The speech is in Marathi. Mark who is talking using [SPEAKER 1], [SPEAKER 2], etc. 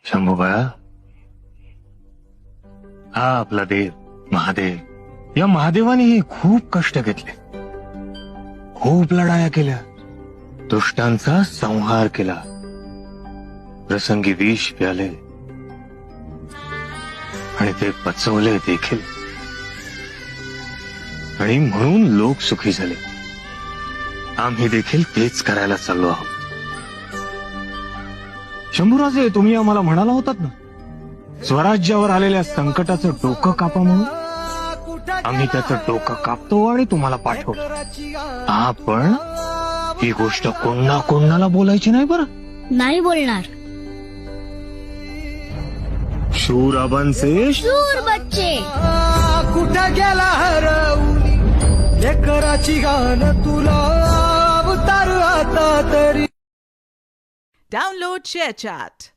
[SPEAKER 1] शंभूबाळा, हा आपला देव महादेव. या महादेवाने खूप कष्ट घेतले, खूप लढाया केल्या, दुष्टांचा संहार केला, प्रसंगी विष प्याले आणि ते पचवले देखील. आणि म्हणून लोक सुखी झाले. आम्ही देखील तेच करायला चाललो आहोत. शंभूराजे, तुम्ही आम्हाला म्हणाला होतात ना, स्वराज्यावर आलेल्या संकटाचं डोकं कापा म्हणून. आम्ही त्याचं डोकं कापतो आणि तुम्हाला पाठवतो. आपण ही गोष्ट कोणाला बोलायची नाही बरं.
[SPEAKER 2] नाही बोलणार.
[SPEAKER 1] शूर अबनसे
[SPEAKER 2] शूर बच्चे.
[SPEAKER 3] कुठं गेला हरवली लेकराची गाण तुला अवतार आता तरी.
[SPEAKER 4] Download ShareChat.